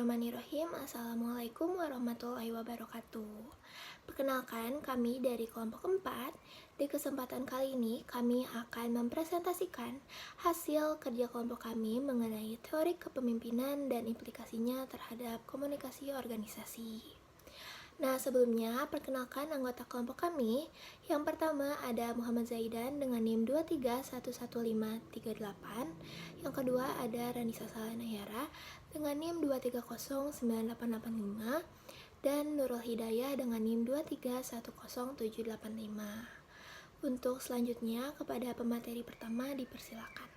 Bismillahirrahmanirrahim. Assalamualaikum warahmatullahi wabarakatuh. Perkenalkan, kami dari kelompok 4. Di kesempatan kali ini, kami akan mempresentasikan hasil kerja kelompok kami mengenai teori kepemimpinan dan implikasinya terhadap komunikasi organisasi. Nah, sebelumnya perkenalkan anggota kelompok kami. Yang pertama ada Muhammad Zaidan dengan NIM 2311538. Yang kedua ada Ranisa Salanayara dengan NIM 2309885 dan Nurul Hidayah dengan NIM 2310785. Untuk selanjutnya kepada pemateri pertama dipersilakan.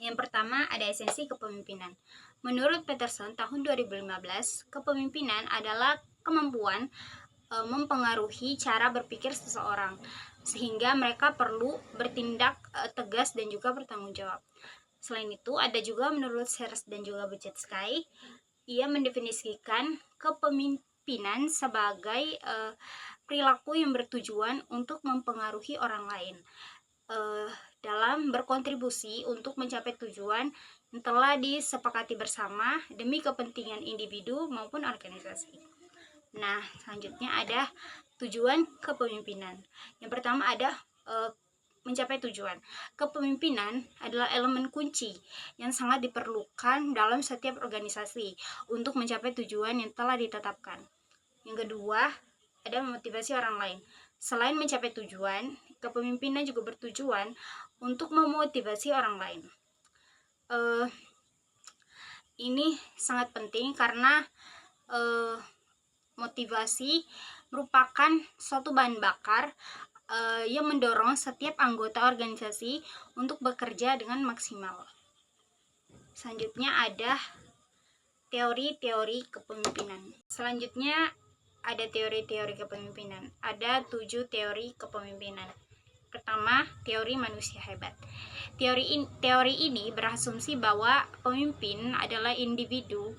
Yang pertama ada esensi kepemimpinan. Menurut Peterson tahun 2015, kepemimpinan adalah kemampuan mempengaruhi cara berpikir seseorang sehingga mereka perlu bertindak tegas dan juga bertanggung jawab. Selain itu, ada juga menurut Sears dan juga Buchetsky, ia mendefinisikan kepemimpinan sebagai perilaku yang bertujuan untuk mempengaruhi orang lain dalam berkontribusi untuk mencapai tujuan yang telah disepakati bersama demi kepentingan individu maupun organisasi. Nah, selanjutnya ada tujuan kepemimpinan. Yang pertama ada mencapai tujuan. Kepemimpinan adalah elemen kunci yang sangat diperlukan dalam setiap organisasi untuk mencapai tujuan yang telah ditetapkan. Yang kedua, ada memotivasi orang lain. Selain mencapai tujuan, kepemimpinan juga bertujuan untuk memotivasi orang lain. Ini sangat penting karena motivasi merupakan suatu bahan bakar yang mendorong setiap anggota organisasi untuk bekerja dengan maksimal. Selanjutnya ada teori-teori kepemimpinan. Selanjutnya ada teori-teori kepemimpinan. Ada 7 teori kepemimpinan. Pertama, teori manusia hebat. Teori ini berasumsi bahwa pemimpin adalah individu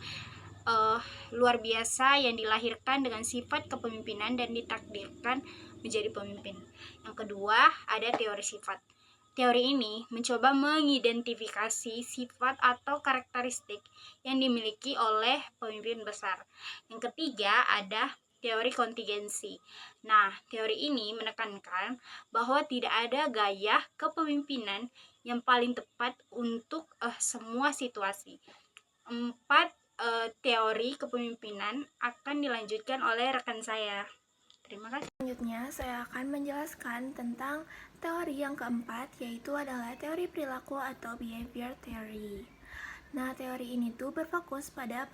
luar biasa yang dilahirkan dengan sifat kepemimpinan dan ditakdirkan menjadi pemimpin. Yang kedua, ada teori sifat. Teori ini mencoba mengidentifikasi sifat atau karakteristik yang dimiliki oleh pemimpin besar. Yang ketiga, ada teori kontingensi. Nah, teori ini menekankan bahwa tidak ada gaya kepemimpinan yang paling tepat untuk semua situasi. 4 teori kepemimpinan akan dilanjutkan oleh rekan saya. Terima kasih. Selanjutnya, saya akan menjelaskan tentang teori yang keempat, yaitu adalah teori perilaku atau behavior theory. Nah, teori ini tuh berfokus pada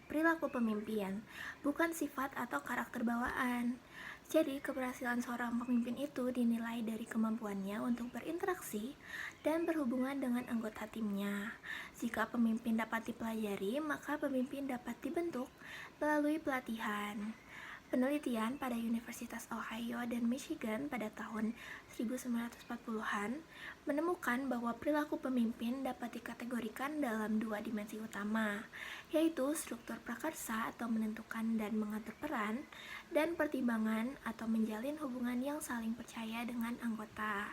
perilaku pemimpin, bukan sifat atau karakter bawaan. Jadi, keberhasilan seorang pemimpin itu dinilai dari kemampuannya untuk berinteraksi dan berhubungan dengan anggota timnya. Jika pemimpin dapat dipelajari, maka pemimpin dapat dibentuk melalui pelatihan. Penelitian pada Universitas Ohio dan Michigan pada tahun 1940-an menemukan bahwa perilaku pemimpin dapat dikategorikan dalam 2 dimensi utama, yaitu struktur prakarsa atau menentukan dan mengatur peran, dan pertimbangan atau menjalin hubungan yang saling percaya dengan anggota.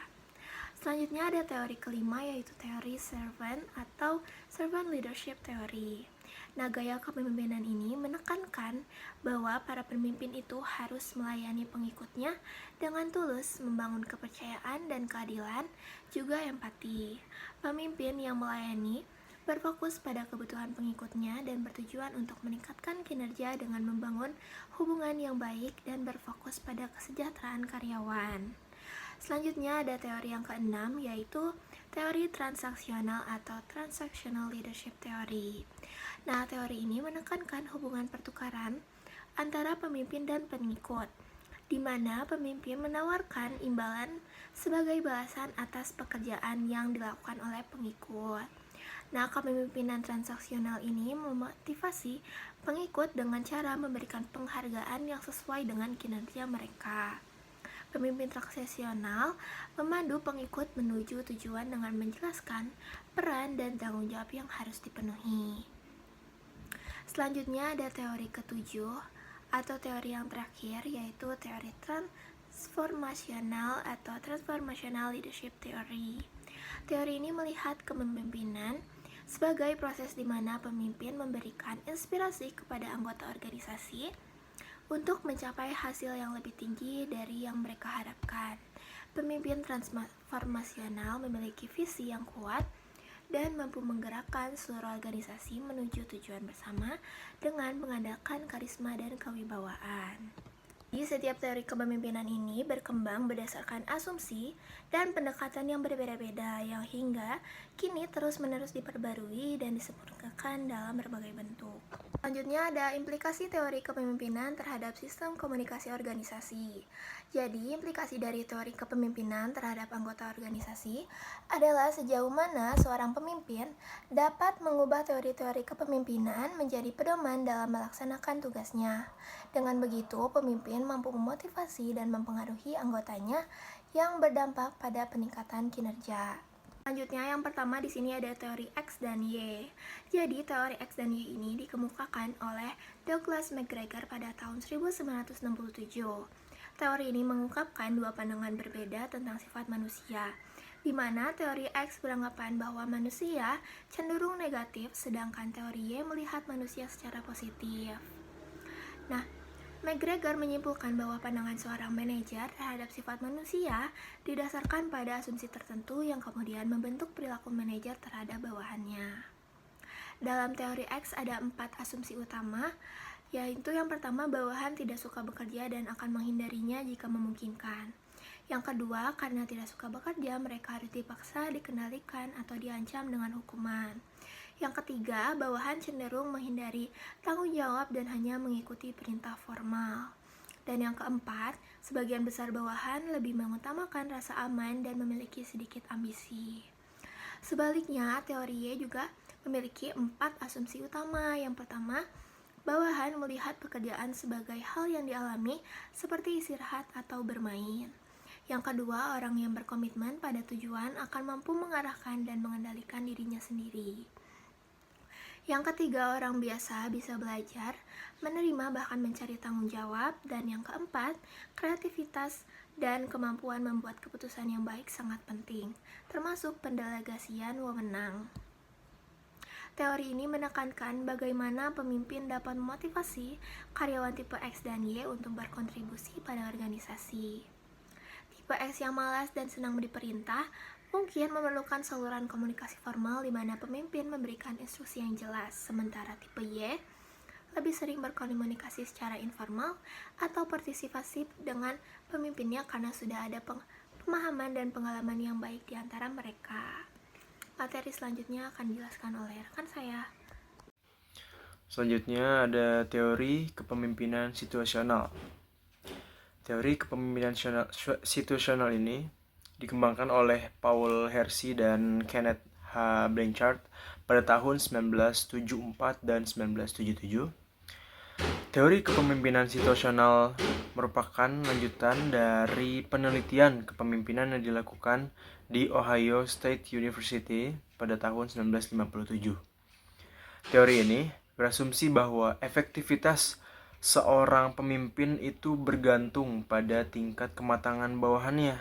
Selanjutnya ada teori kelima, yaitu teori servant atau servant leadership theory. Nah, gaya kepemimpinan ini menekankan bahwa para pemimpin itu harus melayani pengikutnya dengan tulus, membangun kepercayaan dan keadilan, juga empati. Pemimpin yang melayani berfokus pada kebutuhan pengikutnya dan bertujuan untuk meningkatkan kinerja dengan membangun hubungan yang baik dan berfokus pada kesejahteraan karyawan. Selanjutnya ada teori yang keenam, yaitu teori transaksional atau transactional leadership theory. Nah, teori ini menekankan hubungan pertukaran antara pemimpin dan pengikut, di mana pemimpin menawarkan imbalan sebagai balasan atas pekerjaan yang dilakukan oleh pengikut. Nah, kepemimpinan transaksional ini memotivasi pengikut dengan cara memberikan penghargaan yang sesuai dengan kinerja mereka. Pemimpin transaksional memandu pengikut menuju tujuan dengan menjelaskan peran dan tanggung jawab yang harus dipenuhi. Selanjutnya ada teori ketujuh atau teori yang terakhir, yaitu teori transformasional atau transformational leadership theory. Teori ini melihat kepemimpinan sebagai proses di mana pemimpin memberikan inspirasi kepada anggota organisasi untuk mencapai hasil yang lebih tinggi dari yang mereka harapkan. Pemimpin transformasional memiliki visi yang kuat dan mampu menggerakkan seluruh organisasi menuju tujuan bersama dengan mengandalkan karisma dan kewibawaan. Di setiap teori kepemimpinan ini berkembang berdasarkan asumsi dan pendekatan yang berbeda-beda yang hingga kini terus-menerus diperbarui dan disempurnakan dalam berbagai bentuk. Selanjutnya ada implikasi teori kepemimpinan terhadap sistem komunikasi organisasi. Jadi, implikasi dari teori kepemimpinan terhadap anggota organisasi adalah sejauh mana seorang pemimpin dapat mengubah teori-teori kepemimpinan menjadi pedoman dalam melaksanakan tugasnya. Dengan begitu, pemimpin mampu memotivasi dan mempengaruhi anggotanya yang berdampak pada peningkatan kinerja. Selanjutnya, yang pertama di sini ada teori X dan Y. Jadi, teori X dan Y ini dikemukakan oleh Douglas McGregor pada tahun 1967. Teori ini mengungkapkan dua pandangan berbeda tentang sifat manusia, di mana teori X beranggapan bahwa manusia cenderung negatif, sedangkan teori Y melihat manusia secara positif. Nah, McGregor menyimpulkan bahwa pandangan seorang manajer terhadap sifat manusia didasarkan pada asumsi tertentu yang kemudian membentuk perilaku manajer terhadap bawahannya. Dalam teori X ada 4 asumsi utama, yaitu yang pertama, bawahan tidak suka bekerja dan akan menghindarinya jika memungkinkan. Yang kedua, karena tidak suka bekerja, mereka harus dipaksa, dikendalikan, atau diancam dengan hukuman. Yang ketiga, bawahan cenderung menghindari tanggung jawab dan hanya mengikuti perintah formal. Dan yang keempat, sebagian besar bawahan lebih mengutamakan rasa aman dan memiliki sedikit ambisi. Sebaliknya, teori Y juga memiliki 4 asumsi utama. Yang pertama, bawahan melihat pekerjaan sebagai hal yang dialami seperti istirahat atau bermain. Yang kedua, orang yang berkomitmen pada tujuan akan mampu mengarahkan dan mengendalikan dirinya sendiri. Yang ketiga, orang biasa bisa belajar, menerima bahkan mencari tanggung jawab. Dan yang keempat, kreativitas dan kemampuan membuat keputusan yang baik sangat penting, termasuk pendelegasian wewenang. Teori ini menekankan bagaimana pemimpin dapat memotivasi karyawan tipe X dan Y untuk berkontribusi pada organisasi. Tipe X yang malas dan senang diperintah mungkin memerlukan saluran komunikasi formal di mana pemimpin memberikan instruksi yang jelas, sementara tipe Y lebih sering berkomunikasi secara informal atau partisipasi dengan pemimpinnya karena sudah ada pemahaman dan pengalaman yang baik di antara mereka. Materi selanjutnya akan dijelaskan oleh rekan saya. Selanjutnya ada teori kepemimpinan situasional. Teori kepemimpinan situasional ini dikembangkan oleh Paul Hersey dan Kenneth H. Blanchard pada tahun 1974 dan 1977. Teori kepemimpinan situasional merupakan lanjutan dari penelitian kepemimpinan yang dilakukan di Ohio State University pada tahun 1957. Teori ini berasumsi bahwa efektivitas seorang pemimpin itu bergantung pada tingkat kematangan bawahannya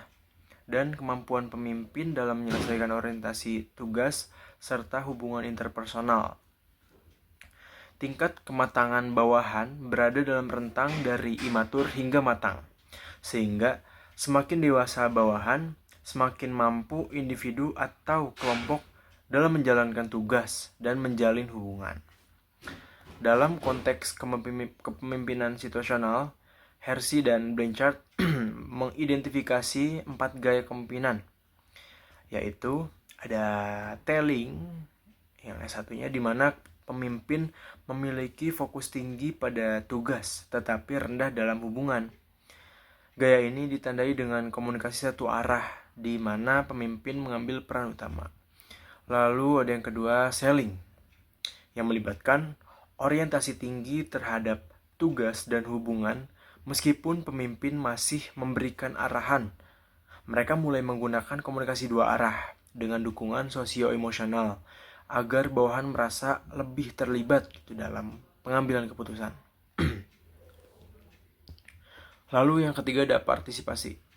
dan kemampuan pemimpin dalam menyelesaikan orientasi tugas serta hubungan interpersonal. Tingkat kematangan bawahan berada dalam rentang dari imatur hingga matang, sehingga semakin dewasa bawahan, semakin mampu individu atau kelompok dalam menjalankan tugas dan menjalin hubungan. Dalam konteks kepemimpinan situasional, Hersey dan Blanchard mengidentifikasi 4 gaya kepemimpinan, yaitu ada telling, yang satunya di mana pemimpin memiliki fokus tinggi pada tugas tetapi rendah dalam hubungan. Gaya ini ditandai dengan komunikasi satu arah di mana pemimpin mengambil peran utama. Lalu ada yang kedua, selling, yang melibatkan orientasi tinggi terhadap tugas dan hubungan. Meskipun pemimpin masih memberikan arahan, mereka mulai menggunakan komunikasi dua arah dengan dukungan sosio-emosional agar bawahan merasa lebih terlibat dalam pengambilan keputusan. Lalu yang ketiga ada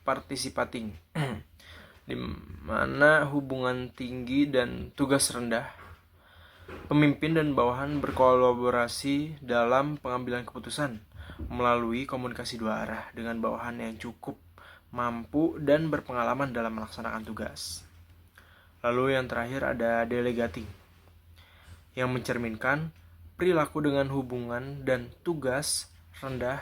participating, di mana hubungan tinggi dan tugas rendah. Pemimpin dan bawahan berkolaborasi dalam pengambilan keputusan melalui komunikasi dua arah dengan bawahan yang cukup mampu dan berpengalaman dalam melaksanakan tugas. Lalu yang terakhir ada delegating, yang mencerminkan perilaku dengan hubungan dan tugas rendah.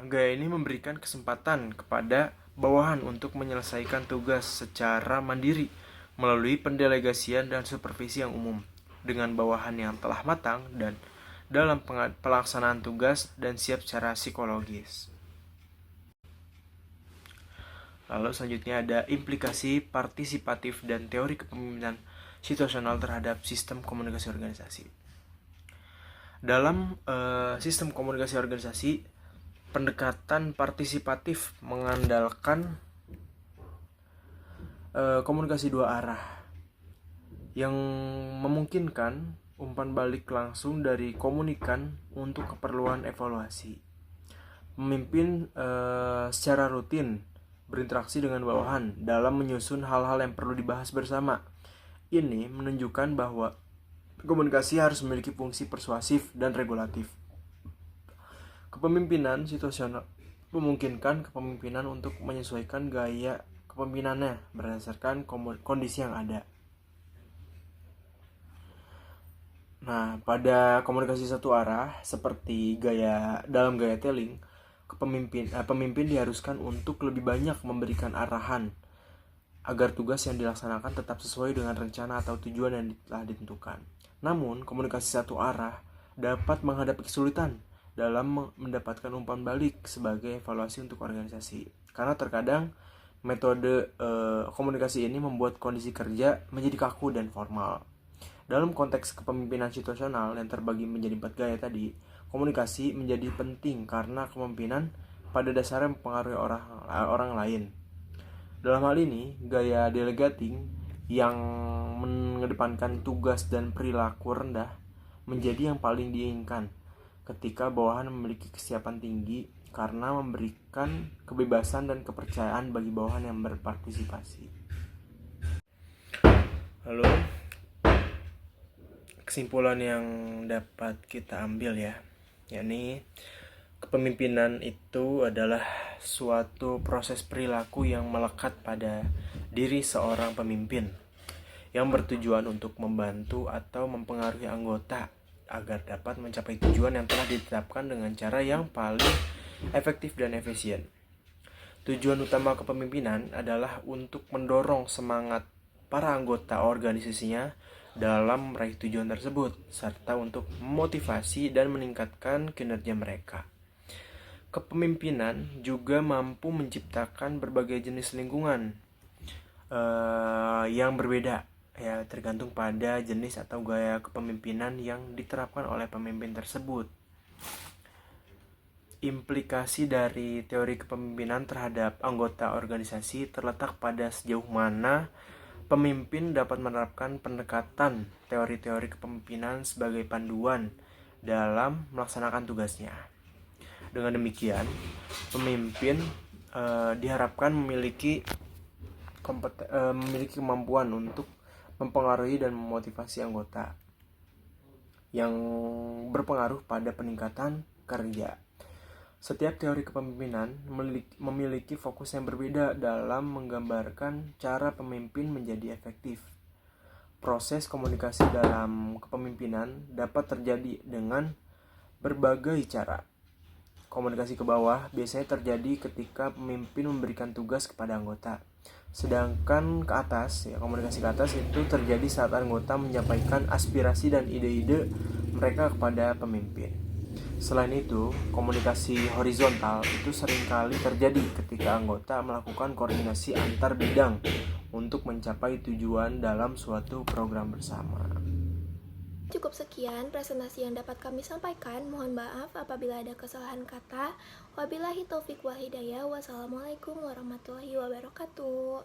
Gaya ini memberikan kesempatan kepada bawahan untuk menyelesaikan tugas secara mandiri melalui pendelegasian dan supervisi yang umum dengan bawahan yang telah matang dan dalam pelaksanaan tugas dan siap secara psikologis. Lalu selanjutnya ada implikasi partisipatif dan teori kepemimpinan situasional terhadap sistem komunikasi organisasi. Dalam sistem komunikasi organisasi, pendekatan partisipatif mengandalkan komunikasi dua arah yang memungkinkan umpan balik langsung dari komunikan untuk keperluan evaluasi. Pemimpin secara rutin berinteraksi dengan bawahan dalam menyusun hal-hal yang perlu dibahas bersama. Ini menunjukkan bahwa komunikasi harus memiliki fungsi persuasif dan regulatif. Kepemimpinan situasional memungkinkan kepemimpinan untuk menyesuaikan gaya kepemimpinannya berdasarkan kondisi yang ada. Nah, pada komunikasi satu arah seperti dalam gaya telling, pemimpin diharuskan untuk lebih banyak memberikan arahan agar tugas yang dilaksanakan tetap sesuai dengan rencana atau tujuan yang telah ditentukan. Namun, komunikasi satu arah dapat menghadapi kesulitan dalam mendapatkan umpan balik sebagai evaluasi untuk organisasi. Karena terkadang metode komunikasi ini membuat kondisi kerja menjadi kaku dan formal. Dalam konteks kepemimpinan situasional yang terbagi menjadi 4 gaya tadi, komunikasi menjadi penting karena kepemimpinan pada dasarnya mempengaruhi orang lain. Dalam hal ini, gaya delegating yang mengedepankan tugas dan perilaku rendah menjadi yang paling diinginkan ketika bawahan memiliki kesiapan tinggi karena memberikan kebebasan dan kepercayaan bagi bawahan yang berpartisipasi. Lalu, kesimpulan yang dapat kita ambil yakni kepemimpinan itu adalah suatu proses perilaku yang melekat pada diri seorang pemimpin yang bertujuan untuk membantu atau mempengaruhi anggota agar dapat mencapai tujuan yang telah ditetapkan dengan cara yang paling efektif dan efisien. Tujuan utama kepemimpinan adalah untuk mendorong semangat para anggota organisasinya dalam meraih tujuan tersebut, serta untuk memotivasi dan meningkatkan kinerja mereka. Kepemimpinan juga mampu menciptakan berbagai jenis lingkungan yang berbeda, tergantung pada jenis atau gaya kepemimpinan yang diterapkan oleh pemimpin tersebut. Implikasi dari teori kepemimpinan terhadap anggota organisasi terletak pada sejauh mana pemimpin dapat menerapkan pendekatan teori-teori kepemimpinan sebagai panduan dalam melaksanakan tugasnya. Dengan demikian, pemimpin diharapkan memiliki kemampuan untuk mempengaruhi dan memotivasi anggota yang berpengaruh pada peningkatan kerja. Setiap teori kepemimpinan memiliki fokus yang berbeda dalam menggambarkan cara pemimpin menjadi efektif. Proses komunikasi dalam kepemimpinan dapat terjadi dengan berbagai cara. Komunikasi ke bawah biasanya terjadi ketika pemimpin memberikan tugas kepada anggota. Sedangkan ke atas, komunikasi ke atas itu terjadi saat anggota menyampaikan aspirasi dan ide-ide mereka kepada pemimpin. Selain itu, komunikasi horizontal itu seringkali terjadi ketika anggota melakukan koordinasi antar bidang untuk mencapai tujuan dalam suatu program bersama. Cukup sekian presentasi yang dapat kami sampaikan. Mohon maaf apabila ada kesalahan kata. Wabillahi taufik wal hidayah. Wassalamualaikum warahmatullahi wabarakatuh.